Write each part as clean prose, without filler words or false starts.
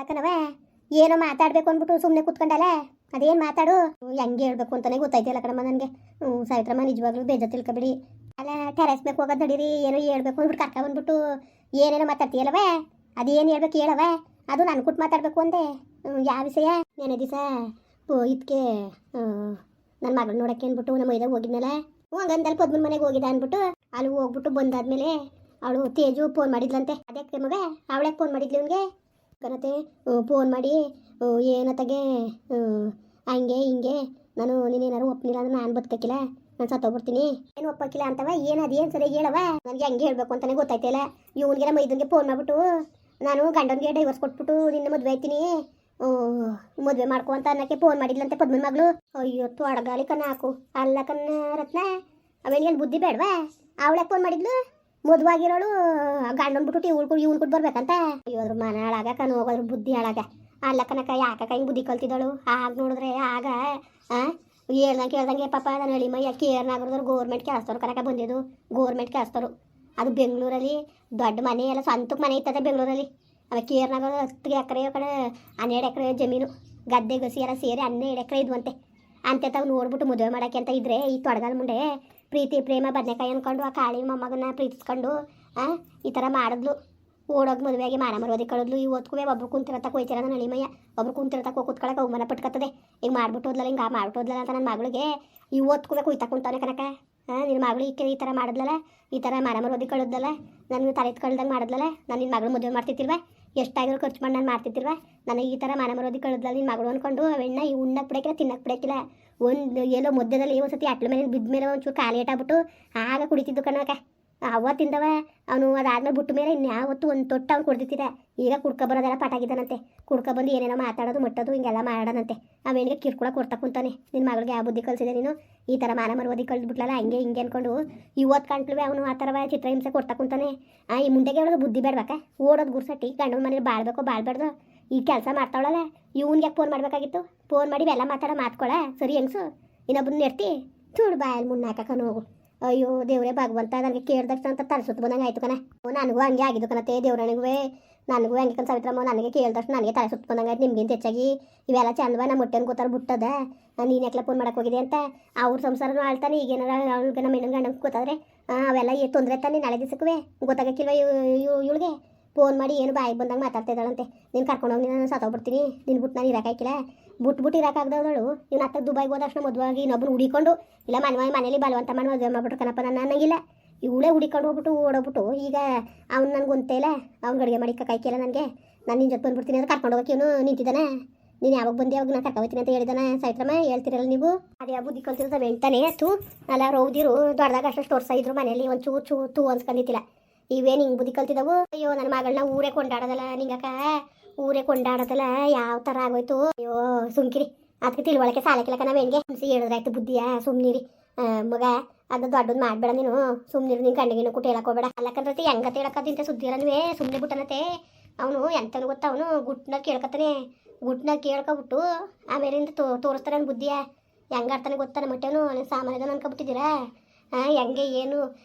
ಅಲ್ಲಕ್ಕನವ ಏನೋ ಮಾತಾಡ್ಬೇಕು ಅಂದ್ಬಿಟ್ಟು ಸುಮ್ಮನೆ ಕೂತ್ಕೊಂಡಲ್ಲ. ಅದೇನು ಮಾತಾಡು, ಹೆಂಗೆ ಹೇಳ್ಬೇಕು ಅಂತಾನೆ ಗೊತ್ತಾಯ್ತಿಲ್ಲ ಕಣಮ್ಮ ನನಗೆ. ಸಾವಿತ್ರಮ್ಮ ನಿಜವಾಗ್ಲೂ ಬೇಜ ತಿಳ್ಕೊಬಿಡಿ. ಅಲ್ಲ ಟೆರೆಸ್ ಬೇಕು ಹೋಗೋದು ನಡೀರಿ, ಏನೋ ಹೇಳ್ಬೇಕು ಅಂದ್ಬಿಟ್ಟು ಕರ್ಕ ಬಂದ್ಬಿಟ್ಟು ಏನೇನೋ ಮಾತಾಡ್ತೀಯಲ್ಲವ. ಅದೇನು ಹೇಳ್ಬೇಕು ಹೇಳವ, ಅದು ನಾನು ಕೊಟ್ಟು ಮಾತಾಡಬೇಕು ಅಂದೆ. ಯಾವ ವಿಷಯ? ನೆನೆ ದಿವಸ ಇದಕ್ಕೆ ನನ್ನ ಮಗಳು ನೋಡೋಕ್ಕೆ ಅಂದ್ಬಿಟ್ಟು ನಮ್ಮ ಮೈದಾಗ ಹೋಗಿದ್ನಲ್ಲ. ಹಂಗಂದಲ್ಲಿ ಪದ್ಮನ ಮನೆಗೆ ಹೋಗಿದ್ದ ಅಂದ್ಬಿಟ್ಟು ಅಲ್ಲಿ ಹೋಗ್ಬಿಟ್ಟು ಬಂದಾದ್ಮೇಲೆ ಅವಳು ತೇಜು ಫೋನ್ ಮಾಡಿದ್ಲಂತೆ. ಅದಕ್ಕೆ ಮಗ ಅವಳೇ ಫೋನ್ ಮಾಡಿದ್ಲಿ ಅವನಿಗೆ ಕನತೆ. ಫೋನ್ ಮಾಡಿ ಏನತ್ತಾಗೆ ಹಂಗೆ ಹಿಂಗೆ ನಾನು ನೀನೇನಾರು ಒಪ್ಪನಿಲ್ಲ ಅಂದ್ರೆ ನಾನು ಬದುಕಕ್ಕಿಲ್ಲ, ನಾನು ಸತ್ತೋಗ್ಬಿಡ್ತೀನಿ, ಏನು ಒಪ್ಪಕ್ಕಿಲ್ಲ ಅಂತವ. ಏನು ಅದೇನು ಸರಿ ಹೇಳವ, ನನಗೆ ಹಂಗೆ ಹೇಳಬೇಕು ಅಂತಲೇ ಗೊತ್ತಾಯ್ತಿಲ್ಲ. ಇವನಿಗೆ ನಮ್ಮ ಮೈದನ್ಗೆ ಫೋನ್ ಮಾಡಿಬಿಟ್ಟು ನಾನು ಗಂಡನಿಗೆ ಡೈವರ್ಸ್ ಕೊಟ್ಬಿಟ್ಟು ನಿನ್ನ ಮದುವೆ ಆಯ್ತೀನಿ, ಮದುವೆ ಮಾಡ್ಕೊ ಅಂತ ಅನ್ನಕ್ಕೆ ಫೋನ್ ಮಾಡಿದ್ಲಂತೆ ಪದ್ಮನ ಮಗಳು. ಅಯ್ಯೋ ತೊಡಗಾಲಿ ಕನ್ನ ಹಾಕು. ಅಲ್ಲ ಕನ್ನ ರತ್ನ, ಅವೇನಿಗೆ ಬುದ್ಧಿ ಬೇಡವಾ? ಅವಳೇ ಫೋನ್ ಮಾಡಿದ್ಲು, ಮದುವಾಗಿರೋಳು ಗಂಡನ್ ಬಿಟ್ಟು ಇವ್ಳು ಕೊಟ್ಟು ಬರ್ಬೇಕಂತ. ಅಯ್ಯೋ ಅದ್ರ ಮನ ಹಾಳಾಗ ಕಣ್ಣು ಹೋಗೋದ್ರ ಬುದ್ಧಿ ಹಾಳಾಗ. ಅಲ್ಲ ಕನಕ ಯಾಕ ಹಿಂಗೆ ಬುದ್ಧಿ ಕಲ್ತಿದ್ದಳು. ಆಗ ನೋಡಿದ್ರೆ ಆಗ ಹೇಳ್ದಂಗೆ ಪಾಪ ನಾನು ಹೇಳಿ ಮೈ ಕೇರ್ನಾಗಿರೋದ್ರು ಗೋರ್ಮೆಂಟ್ ಕೆಲಸದವ್ರು ಕನಕ ಬಂದಿದ್ದು. ಗೋರ್ಮೆಂಟ್ ಕೆಲಸದವರು ಅದು ಬೆಂಗಳೂರಲ್ಲಿ ದೊಡ್ಡ ಮನೆ ಎಲ್ಲ ಸ್ವಂತಕ್ಕೆ ಮನೆ ಇರ್ತದೆ ಬೆಂಗಳೂರಲ್ಲಿ. ಆಮೇಲೆ ಕೇರ್ನಾಗ 10 ಎಕರೆ ಕಡೆ 12 ಎಕರೆ ಜಮೀನು, ಗದ್ದೆ ಗಸಿ ಎಲ್ಲ ಸೇರಿ 12 ಎಕರೆ ಇದ್ವಂತೆ. ಅಂತೆತಾವ್ ನೋಡ್ಬಿಟ್ಟು ಮದುವೆ ಮಾಡೋಕ್ಕೆ ಅಂತ ಇದ್ರೆ ಈ ತೊಡಗಲ್ ಮುಂಡೆ ಪ್ರೀತಿ ಪ್ರೇಮ ಬದನೆಕಾಯಿ ಅಂದ್ಕೊಂಡು ಆ ಕಾಳಿ ಮೊಮ್ಮಗನ್ನ ಪ್ರೀತಿಸ್ಕೊಂಡು ಈ ಥರ ಮಾಡಿದ್ಲು. ಓಡೋಗಿ ಮದುವೆಗೆ ಮರೋದಿ ಕಳಿದ್ಲು. ಈ ಓದ್ಕುವೆ ಒಬ್ರು ಕುಂತಿರತಕ್ಕೆ ಹೋಯ್ತಿರ ನನ್ನ ಅಳಿಮಯ್ಯ, ಒಬ್ರು ಕುಂತಿರತಕ್ಕೆ ಹೋಗಿ ಕೂತ್ಕೊಳ್ಳೋಕೆ ಅವಮಾನ ಪಟ್ಕತ್ತದೆ. ಈಗ ಮಾಡ್ಬಿಟ್ಟು ಹೋದ್ಲಲ್ಲ, ಹಿಂಗೆ ಮಾಡ್ಬಿಟ್ಟು ಹೋದ್ಲಲ್ಲ ಅಂತ ನನ್ನ ಮಗಳಿಗೆ ಈ ಓದ್ಕುವೆ ಕುಯ್ತಾ ಕುಂತಾನೆ ಕನಕ. ನಿನ್ನ ಮಗಳು ಈ ಥರ ಮಾಡಿದ್ಲಲ್ಲ, ಈ ಥರ ಮರೋದಿ ಕಳಿದ್ಲಲ್ಲ, ನನಗೆ ತಲೆ ಕಳ್ದಂಗೆ ಮಾಡಿದ್ಲಲ್ಲ, ನಾನು ನಿನ್ನ ಮಗಳು ಮದುವೆ ಮಾಡ್ತಿತ್ತಿಲ್ವ, ಎಷ್ಟಾಗಿರೋ ಖರ್ಚು ಮಾಡಿ ನಾನು ಮಾಡ್ತಿತ್ತಿಲ್ವ, ನನಗೆ ಈ ಥರ ಮರೋದಿ ಕಳಿದ್ಲಲ್ಲ ನಿನ್ನ ಮಗಳು ಅಂದ್ಕೊಂಡು ಅವೆಣ್ಣ ಈ ಉಣ್ಣಕ್ಕೆ ಬಿಡೋಕ್ಕಿಲ್ಲ, ತಿನ್ನಕ್ಕೆ ಬಿಡೋಕ್ಕಿಲ್ಲ. ಒಂದು ಎಲ್ಲೋ ಮಧ್ಯದಲ್ಲಿ ಒಂದು ಸತಿ ಅಟ್ಲ ಮೇಲೆ ಬಿದ್ದ ಮೇಲೆ ಒಂಚೂರು ಖಾಲಿ ಇಟ್ಟಾಗ್ಬಿಟ್ಟು ಆಗ ಕುಡಿತಿದ್ದು ಕಣಕ. ಅವತ್ತಿಂದವ ಅವನು ಅದಾದ್ಮೇಲೆ ಬಿಟ್ಟ ಮೇಲೆ ಇನ್ಯಾವತ್ತು ಒಂದು ತೊಟ್ಟ ಅವ್ನು ಕುಡ್ದಿತ್ತಿದ. ಈಗ ಕುಡ್ಕೊಬರೋದೆಲ್ಲ ಪಟಾಗಿದ್ದಾನಂತೆ. ಕುಡ್ಕೊಬಂದು ಏನೇನೋ ಮಾತಾಡೋದು ಮಟ್ಟೋದು ಹಿಂಗೆಲ್ಲ ಮಾಡೋಣಂತೆ. ಅವೇನಿಗೆ ಕಿರ್ಕೊಳ ಕೊಡ್ತಾ ಕುಂತಾನೆ. ನಿನ್ನ ಮಗಳಿಗೆ ಯಾವ ಬುದ್ಧಿ ಕಲಿಸಿದೆ ನೀನು, ಈ ಥರ ಮರೋದಿ ಕಳೆದ್ಬಿಟ್ಲಲ್ಲ ಹಂಗೆ ಹಿಂಗೆ ಅಂದ್ಕೊಂಡು ಇವತ್ತು ಕಂಟ್ಲುವೆ ಅವನು ಆ ಥರ ಚಿತ್ರಹಿಂಸೆ ಕೊಡ್ತಾ ಕುಂತಾನೆ. ಈ ಮುಂದೆಗೆ ಹೇಳೋದು ಬುದ್ಧಿ ಬೇಡ್ಬೇಕಾ? ಓಡೋದು ಗುರ್ಸಟ್ಟಿ ಗಂಡನ ಮನೇಲಿ ಬಾಳ್ಬೇಕೋ ಬಾಳ್ಬೇಡ್ದು ಈ ಕೆಲಸ ಮಾಡ್ತಾವಳಲ್ಲ. ಇವ್ನಿಗೆ ಯಾಕೆ ಫೋನ್ ಮಾಡಬೇಕಾಗಿತ್ತು? ಫೋನ್ ಮಾಡಿ ಎಲ್ಲ ಮಾತಾಡ್ಕೊಳ ಸರಿ ಹೆಂಗ್ಸು. ಇನ್ನೊಬ್ಬನ ನೆಡ್ತಿ ಚೂಡು ಬಾಯಲ್ಲಿ ಮುನ್ನಾಕನು ಹೋಗು. ಅಯ್ಯೋ ದೇವ್ರೇ ಭಗವಂತ, ನನಗೆ ಕೇಳ್ದಕ್ಷಣ ಅಂತ ತರಿಸುತ್ತ ಬಂದಂಗೆ ಆಯ್ತು ಕಣ. ನನಗೂ ಹಂಗೆ ಆಗಿದ್ದು ಕಣತೆ ದೇವ್ರನಿಗೂ ನನಗೂ ಹಂಗೆ ಕಣ್ ಸಾವಿತ್ರಮ್ಮ. ನನಗೆ ಕೇಳ್ದಷ್ಟು ನನಗೆ ತಲೆ ಸುತ್ತ ಬಂದಂಗೆ ಆಯ್ತು. ನಿಮ್ಗಿಂತ ಹೆಚ್ಚಾಗಿ ಇವೆಲ್ಲ ಚಂದವ ನಮ್ಮ ಹೊಟ್ಟೆನ ಗೊತ್ತಾರ ಬಿಟ್ಟದ. ನೀನು ಯಾಕೆ ಫೋನ್ ಮಾಡಕ್ಕೆ ಹೋಗಿದೆ ಅಂತ ಅವ್ರ ಸಂಸಾರನೂ ಆಳ್ತಾನೆ. ಈಗೇನಾರ ಅವ್ಳಿಗೆ ನಮ್ಮ ಹೆಣ್ಣು ಗಂಡಂಗೆ ಗೊತ್ತಾದ್ರೆ ಅವೆಲ್ಲ ತೊಂದರೆ ತಾನೆ ನಾಳೆ ದಿವಸಕ್ಕೂ ಗೊತ್ತಾಗಕ್ಕಿಲ್ವ ಇವಳಿಗೆ. ಫೋನ್ ಮಾಡಿ ಏನು ಬಾಯಿಗೆ ಬಂದಂಗೆ ಮಾತಾಡ್ತಾ ಇದ್ದಾಳಂತೆ. ನೀನು ಕರ್ಕೊಂಡೋಗಿ ನಾನು ಸತ್ತೋಗ್ಬಿಡ್ತೀನಿ, ನಿನ್ನ ಬಿಟ್ಟು ನಾನು ಇರೋಕ್ಕಾಗಿಲ್ಲ, ಬಿಟ್ಟು ಇರೋಕ್ಕಾಗ್ದವಳು ಇವ್ನು ಅತ್ತ ದುಬೈಗೆ ಹೋದಷ್ಟು ಮದುವಾಗಿ ಇನ್ನೊಬ್ಬರು ಹುಡಿಕೊಂಡು ಇಲ್ಲ ಮನೇಲಿ ಬಲವಂತ ಮಾಡಿ ಮದುವೆ ಮಾಡ್ಬಿಟ್ರು ಕಣಪ್ಪ. ನಾನು ಅನ್ನಂಗಿಲ್ಲ. ಇವಳೇ ಹುಡಿಕೊಂಡು ಹೋಗ್ಬಿಟ್ಟು ಓಡೋಗ್ಬಿಟ್ಟು ಈಗ ಅವ್ನು ನನಗೆ ಗೊತ್ತೇ ಇಲ್ಲ, ಅವ್ನು ಅಡುಗೆ ಮಾಡಿ ಕಾಯ್ಕಿಲ್ಲ ನನಗೆ. ನಾನು ನಿನ್ನ ಜೊತೆ ಬಂದ್ಬಿಡ್ತೀನಿ ಅಂತ ಕರ್ಕೊಂಡು ಹೋಗೋಕೆ ಇವನು ನಿಂತಿದ್ದಾನೆ. ನೀನು ಯಾವಾಗ ಬಂದು ಯಾವಾಗ ನಾನು ಕರ್ಕೊಳ್ತೀನಿ ಅಂತ ಹೇಳಿದಾನೆ. ಸಾವಿತ್ರಮ್ಮ ಹೇಳ್ತಿರಲ್ಲ ನೀವು, ಅದೇ ಬುದ್ಧಿ ಕಲ್ತಿರ್ತವೆ ಹೇಳ್ತಾನೆ. ಅಲ್ಲ ರೌದಿರು ದೊಡ್ಡದಾಗ ಅಷ್ಟು ತೋರ್ಸಾಯಿದ್ರು ಮನೇಲಿ ಒಂದು ಚೂ ಅನ್ಸ್ಕೊಂಡಿದ್ದಿಲ್ಲ. ಇವೇನು ಹಿಂಗೆ ಬುದ್ಧಿ ಕಲ್ತಿದ್ದವು. ಅಯ್ಯೋ ನನ್ನ ಮಗಳನ್ನ ಊರೇ ಕೊಂಡಾಡೋದಲ್ಲ ನಿಂಗಕ್ಕ, ಊರೇ ಕೊಂಡಾಡೋದಲ್ಲ ಯಾವ ಥರ ಆಗೋಯ್ತು. ಅಯ್ಯೋ ಸುಮ್ಕಿರಿ, ಅದಕ್ಕೆ ತಿಳುವಳಿಕೆ ಸಾಲಕ್ಕಿಲ್ಲಕ ನಾವೇನಿಗೆ ಹಂಸಿ ಹೇಳಿದ್ರಾಯ್ತು ಬುದ್ಧಿಯ. ಸುಮ್ಮನಿರಿ ಮಗ, ಅದು ದೊಡ್ಡದು ಮಾಡಬೇಡ ನೀನು, ಸುಮ್ಮನಿರು. ನಿನ್ನ ಕಣ್ಣಿಗೆ ಕೊಟ್ಟು ಹೇಳಕ್ಕೋಬೇಡ. ಅಲ್ಲಕ್ಕಂದ್ರತಿ ಹೆಂಗತ್ತೆ ಹೇಳಕ್ಕಂತ ಸುದ್ದಿ ಅಲ್ಲ ನೀವೇ ಸುಮ್ಮನೆ ಬಿಟ್ಟನತ್ತೆ. ಅವನು ಎಂತನು ಗೊತ್ತಾ, ಅವನು ಗುಟ್ನಾಗ ಕೇಳ್ಕತ್ತಾನೆ. ಗುಟ್ನಾಗ ಕೇಳ್ಕೊಬಿಟ್ಟು ಆಮೇಲಿಂದ ತೋರಿಸ್ತಾನೆ ನನ್ನ ಬುದ್ಧಿಯ. ಹೆಂಗಾಡ್ತಾನೆ ಗೊತ್ತಾನೆ ಮಟ್ಟೇನು ಸಾಮಾನ್ಯದ ಅನ್ಕೊಬಿಟ್ಟಿದ್ದೀರಾ. ಹೆಂಗೆ ಏನು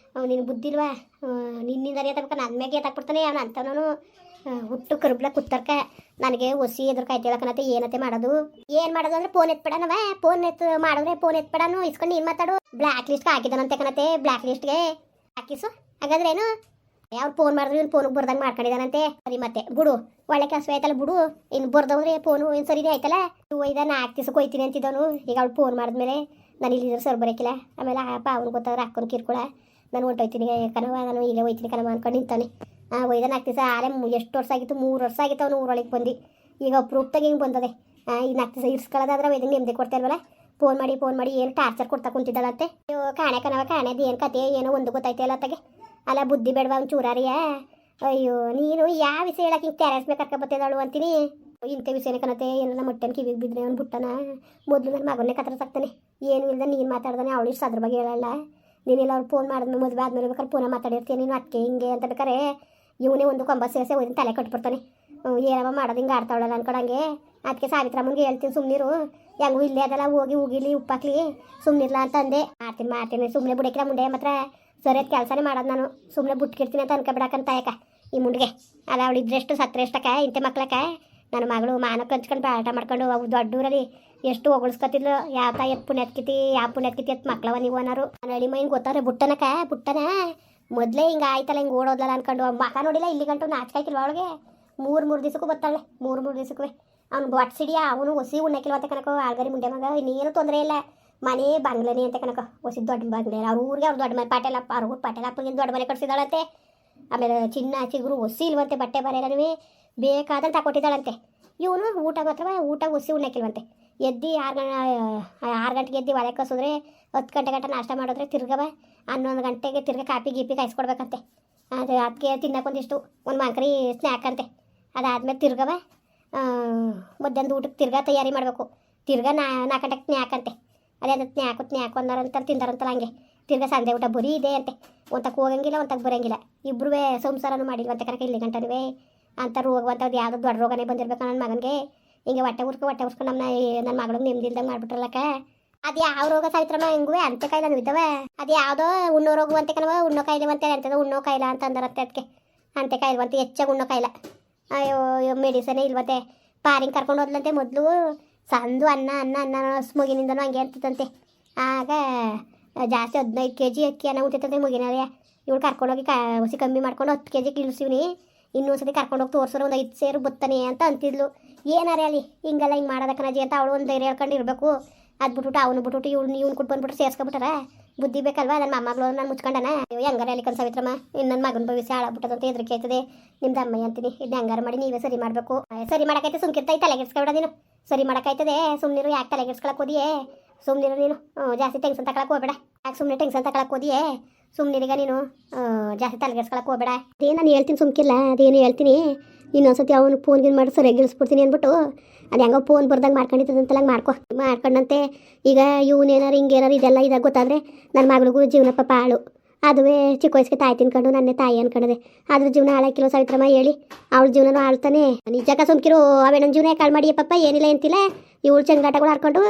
ನಿನ್ನ ಬುದ್ಧಿ ಇಲ್ವಾ? ನಿನ್ನಿಂದ ತಕ್ಕ ನನ್ನ ಮ್ಯಾಗೆ ಎತ್ತಾಕ್ಬಿಡ್ತಾನೆ ಅವನು ಅಂತವನು. ಹುಟ್ಟು ಕರುಬ್ಲ ಕುತ್ತರ್ಕ ನನಗೆ ಒಸಿ ಎದುರು ಕಾಯ್ತಿಳಕನತ್ತೆ. ಏನತ್ತೆ ಮಾಡೋದು ಅಂದರೆ ಫೋನ್ ಎತ್ಬೇಡನವ. ಫೋನ್ ಮಾಡಿದ್ರೆ ಫೋನ್ ಎತ್ಬೇಡನು ಇಸ್ಕೊಂಡು ನೀನು ಮಾತಾಡು. ಬ್ಲ್ಯಾಕ್ ಲಿಸ್ಟ್ಗೆ ಹಾಕಿದಾನಂತೆ ಕಣತ್ತೆ. ಬ್ಲ್ಯಾಕ್ ಲಿಸ್ಟ್ಗೆ ಹಾಕಿಸು. ಹಾಗಾದ್ರೆ ಏನು ಅವ್ರು ಫೋನ್ ಮಾಡಿದ್ರೆ ಇವ್ನು ಫೋನಿಗೆ ಬರ್ದಂಗೆ ಮಾಡ್ಕೊಂಡಿದ್ದಾನಂತೆ. ಸರಿ ಮತ್ತೆ ಬಿಡು, ಒಳ್ಳೆ ಕೆಲಸ ಆಯ್ತಲ್ಲ ಬಿಡು. ಇನ್ನು ಬರ್ದವ್ರೆ ಫೋನು ಏನು ಸರಿದೇ ಆಯ್ತಲ್ಲ. ಇದ 4 ದಿವಸಕ್ಕೆ ಹೋಯ್ತೀನಿ ಅಂತಿದ್ದವನು. ಈಗ ಅವ್ಳು ಫೋನ್ ಮಾಡಿದ್ಮೇಲೆ ನಾನು ಇಲ್ಲಿದ್ರೆ ಸರ್ ಬರೋಕ್ಕಿಲ್ಲ. ಆಮೇಲೆ ಅಪ್ಪ ಅವ್ನು ಗೊತ್ತಾದ್ರೆ ಅಕ್ಕನ ಕಿರ್ಕೊಳ ನಾನು ಹೊಂಟೋಯ್ತೀನಿ ಕಣವ, ನಾನು ಇಲ್ಲೇ ಹೋಯ್ತೀನಿ ಕಣವ ಅಂದ್ಕೊಂಡು ನಿಂತಾನೆ. ಒಯ್ದ 4 ದಿವಸ ಆಲೆ ಎಷ್ಟು ವರ್ಷ ಆಗಿತ್ತು? 3 ವರ್ಷ ಆಗಿತ್ತು ಅವನು ಊರೊಳಗೆ ಬಂದು. ಈಗ ಅಪ್ರೂಪ್ತಾಗ ಹಿಂಗೆ ಬಂದದೆ. ಈ 4 ದಿವಸ ಇರ್ಸ್ಕೊಳ್ಳೋದಾದ್ರೆ ಒಯ್ದಂಗೆ ನೆಮ್ಮದಿ ಕೊಡ್ತಾ ಇಲ್ವಲ್ಲ. ಫೋನ್ ಮಾಡಿ ಏನು ಟಾರ್ಚರ್ ಕೊಡ್ತಾ ಕುಂತಿದ್ದಾಳಂತೆ. ಅಯ್ಯೋ ಕಾಣೆ ಕಣವ ಕಾಣೆದು ಏನು ಕತೆ ಏನೋ ಒಂದು ಗೊತ್ತಾಯ್ತು ಎಲ್ಲ ಅತ್ತಗೆ. ಅಲ್ಲ ಬುದ್ಧಿ ಬೇಡವಾ ಅವ್ನು ಚೂರಾರಿಯ? ಅಯ್ಯೋ ನೀನು ಯಾವ ವಿಷಯ ಹೇಳಕ್ಕೆ ಹಿಂಗೆ ತೆರೆಸ್ಬೇಕು ಕರ್ಕೊಬತ್ತಿದ್ದಾಳು ಅಂತೀನಿ. ಇಂಥ ವಿಷಯನೇ ಕಣತೆ. ಏನೆಲ್ಲ ಮಟ್ಟನ ಕಿವಿಗೆ ಬಿದ್ದರೆ ಅವ್ನು ಬಿಟ್ಟನ. ಮೊದಲು ನನ್ನ ಮಗನ್ನೇ ಕತ್ತರಿಸಾಕ್ತಾನೆ. ಏನು ಇಲ್ಲದ ನೀನು ಮಾತಾಡ್ದಾನೆ. ಅವಳು ಇಷ್ಟು ಅದ್ರ ಬಗ್ಗೆ ಹೇಳಲ್ಲ. ನೀನೆಲ್ಲ ಅವ್ರು ಫೋನ್ ಮಾಡಿದ್ಮೇಲೆ ಮದುವೆ ಆದ್ಮೇಲೆ ಬೇಕಾದ್ರೆ ಫೋನ ಮಾತಾಡಿರ್ತೀಯ ನೀನು ಅದಕ್ಕೆ ಹಿಂಗೆ ಅಂತ ಬೇಕಾರೆ ಇವನೇ ಒಂದು ಕೊಂಬ ಸೇರಿಸಿ ಹೋಯ್ತು ತಲೆ ಕಟ್ಬಿಡ್ತಾನೆ. ಏನವ ಮಾಡೋದು ಹಿಂಗೆ ಆಡ್ತಾವಳಲ್ಲ ಅನ್ಕೊಳಂಗೆ. ಅದಕ್ಕೆ ಸಾವಿತ್ರಮ್ಮನಿಗೆ ಹೇಳ್ತೀನಿ ಸುಮ್ಮನಿರು, ಹೆಂಗೂ ಇಲ್ಲೇ ಅದೆಲ್ಲ ಹೋಗಿ ಉಗಿಲಿ ಉಪ್ಪಾಕ್ಲಿ ಸುಮ್ಮನಿರ್ಲ ಅಂತ ಅಂದೆ. ಮಾಡ್ತೀನಿ ಸುಮ್ಮನೆ ಬಿಡಕ್ಕಿಲ್ಲ ಮುಂಡೆ ಮಾತ್ರ ಸರಿಯಾದ ಕೆಲಸನೇ ಮಾಡೋದು ನಾನು. ಸುಮ್ಮನೆ ಬಿಟ್ಕಿರ್ತೀನಿ ಅಂತ ಅನ್ಕೊಬಿಡಕ್ಕಂತ ಯಾಕ ಈ ಮುಂಡಿಗೆ. ಅಲ್ಲ ಅವಳು ಇದ್ರೆಷ್ಟು ಸತ್ರೆಷ್ಟಕ್ಕ ಇಂಥ ಮಕ್ಳಕ್ಕ ನನ್ನ ಮಗಳು ಮಾನಕ್ಕೆ ಹಂಚ್ಕೊಂಡು ಆಟ ಮಾಡ್ಕೊಂಡು ಅವು ದೊಡ್ಡೂರಲ್ಲಿ ಎಷ್ಟು ಹೊಗಳ್ಸ್ಕೊತಿದ್ಲು ಯಾವ ತಾಯಿ ಎತ್ತು ಪುಣ್ಯತ್ಕಿತಿ ಯಾವ ಪುಣ್ಯತ್ಕಿತಿ ಎತ್ತು ಮಕ್ಳವ ನೀವು ಅನ್ನೋರು ನಾನು ಅಡಿ ಮೈನ್ ಗೊತ್ತಾರೆ ಬುಟ್ಟನ ಮೊದಲೇ ಹಿಂಗೆ ಆಯ್ತಲ್ಲ ಹಿಂಗೆ ಓಡೋದ್ಲಲ್ಲ ಅನ್ಕೊಂಡು ಮಕ ನೋಡಿಲ್ಲ ಇಲ್ಲಿ ಗಂಟು ನಾಚ್ಕಾಯ್ಕಿಲ್ವ ಅವಳಿಗೆ ಮೂರು ದಿವಸಕ್ಕೂ ಬರ್ತಾಳೆ ಮೂರು ದಿವಸಕ್ಕೂ ಅವ್ನು ಬಟ್ಸಿಡಿಯ ಅವನು ಹೊಸಿ ಉಣ್ಣಕ್ಕಿಲ್ವ ಅಂತ ಕನಕೋ ಆಳ್ಗರಿ ಮುಂಡೆ ಮಗ ಇನ್ನೇನು ತೊಂದರೆ ಇಲ್ಲ ಮನೆ ಬಂಗ್ಲನಿ ಅಂತ ಕನಕ ಹೊಸಿ ದೊಡ್ಡ ಬಂಗ್ಲೆ ಅವ್ರ ಊರಿಗೆ ಅವ್ರು ದೊಡ್ಡ ಮನೆ ಪಾಟೆಲಪ್ಪ ಅವ್ರ ಊರು ಪಾಟೆಲಪ್ಪಗಿಂತ ದೊಡ್ಡ ಮನೆ ಕಟ್ಸಿದಾಳಂತೆ ಆಮೇಲೆ ಚಿನ್ನ ಚಿಗುರು ಹೊಸಿ ಇಲ್ವಂತೆ ಬಟ್ಟೆ ಬರೆಯಲ್ಲವೇ ಬೇಕಾದಂತ ತಗೊಟ್ಟಿದ್ದಾಳಂತೆ ಇವನು ಊಟ ಮಾತ್ರ ಊಟ ಹೊಸಿ ಉಣ್ಣಕ್ಕಿಲ್ವಂತೆ ಎದ್ದು 6 ಗಂಟೆಗೆ ಎದ್ದು ಒಲೆ ಕಸಿದ್ರೆ 10 ಗಂಟೆ ನಾಷ್ಟ ಮಾಡಿದ್ರೆ ತಿರ್ಗವ 11 ಗಂಟೆಗೆ ತಿರ್ಗ ಕಾಪಿ ಗೀಪಿ ಕಾಯಿಸ್ಕೊಡ್ಬೇಕಂತೆ ಅದು ಅದಕ್ಕೆ ತಿನ್ನಕ್ಕೊಂದಿಷ್ಟು ಒಂದು ಮಾಂಕರಿ ಸ್ನ್ಯಾಕ್ ಅಂತೆ ಅದಾದ್ಮೇಲೆ ತಿರ್ಗವ ಮಧ್ಯಾಹ್ನದ ಊಟಕ್ಕೆ ತಿರ್ಗಾ ತಯಾರಿ ಮಾಡಬೇಕು ತಿರ್ಗಾ 4 ಗಂಟೆಗೆ ಸ್ನ್ಯಾಕ್ ಅಂತೆ ಅದೇ ಅದು ಸ್ನ್ಯಾಕ್ ಒಂದಾರಂತ ತಿಂದಾರಂತಲ್ಲ ಹಂಗೆ ತಿರ್ಗಾ ಸಂಜೆ ಊಟ ಬರೀ ಇದೆ ಅಂತೆ ಒಂತಕ್ಕೆ ಹೋಗಂಗಿಲ್ಲ ಒಂತಕ್ಕೆ ಬರೋಂಗಿಲ್ಲ ಇಬ್ಬರು ಸಂಸಾರನೂ ಮಾಡಿಲ್ವಂತೆ ಕನಕ ಇಲ್ಲಿ ಗಂಟನೂ ಅಂತ ರೋಗವಂಥದ್ದು ಯಾವುದೋ ದೊಡ್ಡ ರೋಗನೇ ಬಂದಿರ್ಬೇಕು ನನ್ನ ಮಗನಿಗೆ ಹಿಂಗೆ ಹೊಟ್ಟೆ ಉರ್ಸ್ಕೊಂಡು ನನ್ನ ಮಗಳಿಗೆ ನೆಮ್ಮದಿಲ್ದಂಗೆ ಮಾಡ್ಬಿಟ್ರಲ್ಲಕ್ಕ ಅದು ಯಾವ ರೋಗ ಸಾವಿತ್ರಮ್ಮ ಹೆಂಗುವೆ ಅಂತೆ ಕಾಯಿಲೆ ಇದ್ದಾವೆ ಅದು ಯಾವುದೋ ಉಣ್ಣೋ ರೋಗ ಅಂತೆ ಕಣವ ಉಣ್ಣೋ ಕಾಯಿಲೆ ಅಂತ ಅಂತದ ಉಣ್ಣೋ ಕಾಯಿಲೆ ಅಂತ ಅಂದರತ್ತೆ ಅದಕ್ಕೆ ಅಂತೆ ಕಾಯಿಲ್ವಂತೆ ಹೆಚ್ಚಾಗಿ ಉಣ್ಣೋ ಕಾಯಿಲೆ ಅಯ್ಯೋ ಮೆಡಿಸನೇ ಇಲ್ವಂತೆ ಪಾರಿಂಗ್ ಕರ್ಕೊಂಡು ಹೋದ್ಲಂತೆ ಮೊದಲು ಸಂದು ಅನ್ನ ಮುಗಿನಿಂದನೂ ಹಂಗೆ ಅಂತಿತ್ತಂತೆ ಆಗ ಜಾಸ್ತಿ 15 kg ಅಕ್ಕಿ ಅನ್ನ ಉಂಟಿತ್ತಂತೆ ಮುಗಿನಾರೆ ಇವಳು ಕರ್ಕೊಂಡೋಗಿ ಹೊಸಿ ಕಮ್ಮಿ ಮಾಡ್ಕೊಂಡು 10 kg ಇಳಿಸಿವ್ನಿ ಇನ್ನೊಂದ್ಸತಿ ಕರ್ಕೊಂಡೋಗಿ ತೋರ್ಸೋರು ಒಂದು 5 ಸೇರು ಬತ್ತಾನೆ ಅಂತ ಅಂತಿದ್ಲು ಏನಾರೇ ಅಲ್ಲಿ ಹಿಂಗೆಲ್ಲ ಹಿಂಗೆ ಮಾಡೋದಕ್ಕನಜಿ ಅಂತ ಅವಳು ಒಂದು ಧೈರ್ಯ ಹೇಳ್ಕೊಂಡು ಇರಬೇಕು ಅದು ಬಿಟ್ಬಿಟ್ಟು ಅವನು ಬಿಟ್ಬಿಟ್ಟು ಇವ್ನು ಕೊಟ್ಟು ಬಂದ್ಬಿಟ್ಟು ಸೇರ್ಸ್ಕೊಬಿಟ್ಟಾರ ಬುದ್ಧಿ ಬೇಕಲ್ವಾ ನನ್ನ ಮೊಮ್ಮಗಳು ನಾನು ಮುಚ್ಕೊಂಡನ ಹೆಂಗಾರ ಅಲ್ಲಿ ಕನ್ ಸಾವಿತ್ರಮ್ಮ ಇನ್ನು ನನ್ನ ಮಗನ ಭವಿಷ್ಯ ಹಾಳಾಗ್ಬಿಟ್ಟದಂತ ಹೆದರಿಕೆ ಆಯ್ತದೆ ನಿಮ್ದು ಅಮ್ಮಯ್ಯ ಅಂತೀನಿ ಇದನ್ನ ಹೆಂಗಾರ ಮಾಡಿ ನೀವೇ ಸರಿ ಮಾಡಬೇಕು ಸರಿ ಮಾಡೋಕೈತೆ ಸುಮ್ಕಿರ್ತಾಯಿ ತಲೆಗೆಡ್ಸ್ಕೊಬೇಡ ನೀನು ಸರಿ ಮಾಡೋಕ್ಕಾಯ್ತದೆ ಸುಮ್ಮನಿರು ಯಾಕೆ ತಲೆಗೆಡ್ಸ್ಕೊಳಕ್ಕೆ ಹೋದಿಯೇ ಸುಮ್ಮನಿರು ನೀನು ಜಾಸ್ತಿ ಟೆನ್ಷನ್ ತಗೊಳಕ್ಕೆ ಹೋಗಬೇಡ ಯಾಕೆ ಸುಮ್ಮನೆ ಟೆನ್ಷನ್ ತಗೊಳಕ್ಕೆ ಹೋದಿಯೇ ಸುಮ್ಮನಿರಿಗ ನೀನು ಜಾಸ್ತಿ ತಲೆಗೆಡ್ಸ್ಕೊಳಕ್ಕೆ ಹೋಗಬೇಡ ಅದೇನು ನಾನು ಹೇಳ್ತೀನಿ ಸುಮ್ಕಿಲ್ಲ ಅದೇನು ಹೇಳ್ತೀನಿ ಇನ್ನೊಂದ್ಸತಿ ಅವನು ಫೋನ್ಗೆ ಮಾಡಿ ಸರಿಯಾಗಿ ಗಿಳಿಸ್ಬಿಡ್ತೀನಿ ಅಂದ್ಬಿಟ್ಟು ಅದು ಹೆಂಗೋ ಫೋನ್ ಬರ್ದಂಗೆ ಮಾಡ್ಕೊಂಡಿರ್ತದಂತೆಲ್ಲ ಮಾಡ್ಕೊಂಡಂತೆ ಈಗ ಇವನೇನಾರು ಹಿಂಗೇನಾರು ಇದೆಲ್ಲ ಇದಾಗ ಗೊತ್ತಾದರೆ ನನ್ನ ಮಗಳಿಗೂ ಜೀವನ ಪಾಪ ಹಾಳು ಅದುವೇ ಚಿಕ್ಕ ವಯಸ್ಸಿಗೆ ತಾಯಿ ತಿನ್ಕೊಂಡು ನನ್ನೇ ತಾಯಿ ಅನ್ಕೊಂಡಿದೆ ಅದ್ರ ಜೀವನ ಹಾಳಾಕಿಲ್ಲ ಸಾವಿತ್ರಮ್ಮ ಹೇಳಿ ಅವಳ ಜೀವನನೂ ಆಳ್ತಾನೆ ನಿಜಕ್ಕ ಸುಮ್ಕಿರು ಅವೇ ನನ್ನ ಜೀವನ ಕಾಳು ಮಾಡಿ ಪಪ್ಪ ಏನಿಲ್ಲ ಅಂತಿಲ್ಲ ಇವಳು ಚಂಗಾಟಗಳು ಹಾಡ್ಕೊಂಡು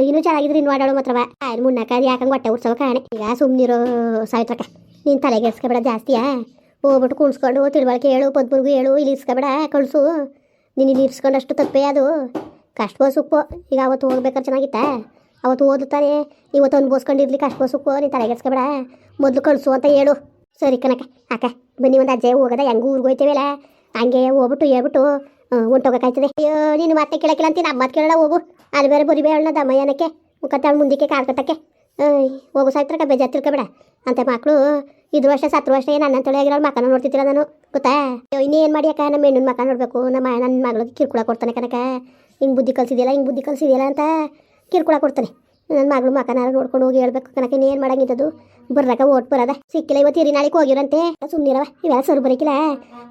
ಇನ್ನೂ ಚೆನ್ನಾಗಿದ್ರೆ ಇನ್ನು ಆಡೋಳು ಮಾತ್ರವ ಆಯ್ತು ಮುನ್ನಕ ಅದು ಯಾಕಂಗೆ ಹೊಟ್ಟೆ ಉಡ್ಸವ ಕಾಣೆ ಈಗ ಸುಮ್ಮನಿರೋ ಸಾವಿತ್ರಕ್ಕ ನೀನು ತಲೆಗೆಡ್ಸ್ಕೊಬೇಡ ಜಾಸ್ತಿಯಾ ಹೋಗ್ಬಿಟ್ಟು ಕುಣಿಸ್ಕೊಂಡು ತಿಳುವಳಿಕೆ ಹೇಳು ಪದ್ಮುರ್ಗು ಹೇಳು ಇಲ್ಲಿ ಇರ್ಸ್ಕೊಬೇಡ ಕಳಿಸು ನೀನು ಇಲ್ಲಿ ಇರ್ಸ್ಕೊಂಡಷ್ಟು ತಪ್ಪೇ ಅದು ಕಷ್ಟವೋ ಸುಕ್ಕೋ ಈಗ ಅವತ್ತು ಹೋಗ್ಬೇಕಾದ್ರೆ ಚೆನ್ನಾಗಿತ್ತಾ ಅವತ್ತು ಓದುತ್ತಾನೆ ಇವತ್ತು ಅನ್ಬೋಸ್ಕೊಂಡಿರ್ಲಿ ಕಷ್ಟವೋ ಸುಕ್ಕೋ ನೀನು ತಲೆಗೆಡ್ಸ್ಕೊಬೇಡ ಮೊದಲು ಕಳಿಸು ಅಂತ ಹೇಳು ಸರಿ ಕನಕ ಅಕ್ಕ ಬನ್ನಿ ಒಂದು ಅಜ್ಜೆ ಹೋಗೋದ ಹೆಂಗೆ ಊರಿಗೆ ಹೋಯ್ತೇವಲ್ಲ ಹಂಗೆ ಹೋಗ್ಬಿಟ್ಟು ಹೇಳ್ಬಿಟ್ಟು ಹೊಂಟೋಗೋಕ್ಕಾಯ್ತದೆ ಅಯ್ಯೋ ನೀನು ಮತ್ತೆ ಕೇಳಕ್ಕಿಲ್ಲ ಅಂತೀನಿ ನಮ್ಮ ಮಾತು ಕೇಳೋಣ ಹೋಗು ಅಲ್ಲಿ ಬೇರೆ ಬರಿಬೇ ಹೇಳೋಣ ದಮ್ಮಯ್ಯನಕ್ಕೆ ಮುಖತ್ತ ಮುಂದಕ್ಕೆ ಕಾಲ್ಕಟ್ಟಕ್ಕೆ ಹೋಗು ಸಾಯ್ತ್ರಕ್ಕ ಬೇಜಾರು ತಿಳ್ಕೊಬೇಡ ಅಂತ ಮಕ್ಕಳು ಇದ್ರ ವರ್ಷ 7 ವರ್ಷ ಏನು ನನ್ನ ತೊಳೆಯಾಗಿರೋ ಮಕ್ಕನ ನೋಡ್ತಿದ್ದಿಲ್ಲ ನಾನು ಗೊತ್ತಾ ಇನ್ನೇನು ಮಾಡಿ ಅಕ್ಕ ನಮ್ಮ ಹೆಣ್ಣಿನ ಮಕ್ಕ ನೋಡಬೇಕು ನನ್ನ ಮಗಳಿಗೆ ಕಿರ್ಕುಳ ಕೊಡ್ತಾನೆ ಕನಕ ಹಿಂಗೆ ಬುದ್ಧಿ ಕಲಿಸಿದೆಯಲ್ಲ ಅಂತ ಕಿರ್ಕುಳ ಕೊಡ್ತಾನೆ ನನ್ನ ಮಗಳು ಮಕ್ಕನಾರು ನೋಡ್ಕೊಂಡು ಹೋಗಿ ಹೇಳ್ಬೇಕು ಕನಕ ಇನ್ನೇನು ಮಾಡಂಗಿದ್ದದು ಬರ್ರಾಕ ಓಟ್ ಬರೋದ ಸಿಕ್ಕಿಲ್ಲ ಇವತ್ತು ನಾಳೆಗೆ ಹೋಗಿರಂತೆ ಸುಮ್ಮನಿರವ ಇವೆಲ್ಲ ಸರಿ ಬರೋಕಿಲ್ಲ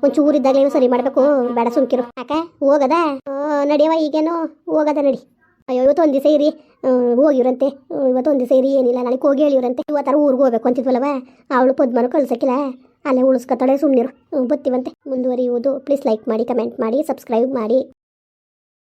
ಒಂದು ಚೂರು ಇದ್ದಾಗಲೇ ಇವು ಸರಿ ಮಾಡಬೇಕು ಬೇಡ ಸುಮ್ಕಿರು ಅಕ್ಕ ಹೋಗದ ನಡಿಯವ ಈಗೇನು ಹೋಗದ ನಡಿ ಅಯ್ಯೋ ಇವತ್ತು ಒಂದು ದಿವಸ ಇರಿ ಹೋಗಿರಂತೆ ಇವತ್ತು ಒಂದು ದಿವಸ ಇರಿ ಏನಿಲ್ಲ ನಾಳೆಗೆ ಹೋಗಿ ಹೇಳಿವ್ರಂತೆ ಇವತ್ತರ ಊರಿಗೆ ಹೋಗ್ಬೇಕು ಅಂತಿದ್ವಲ್ಲವ ಅವಳು ಪದ್ಮನು ಕಳ್ಸಕ್ಕಿಲ್ಲ ಅಲ್ಲೇ ಉಳಿಸ್ಕೊತಾಳೆ ಸುಮ್ಮನಿರು ಬತ್ತೀವಂತೆ ಮುಂದುವರಿಯುವುದು ಪ್ಲೀಸ್ ಲೈಕ್ ಮಾಡಿ ಕಮೆಂಟ್ ಮಾಡಿ ಸಬ್ಸ್ಕ್ರೈಬ್ ಮಾಡಿ.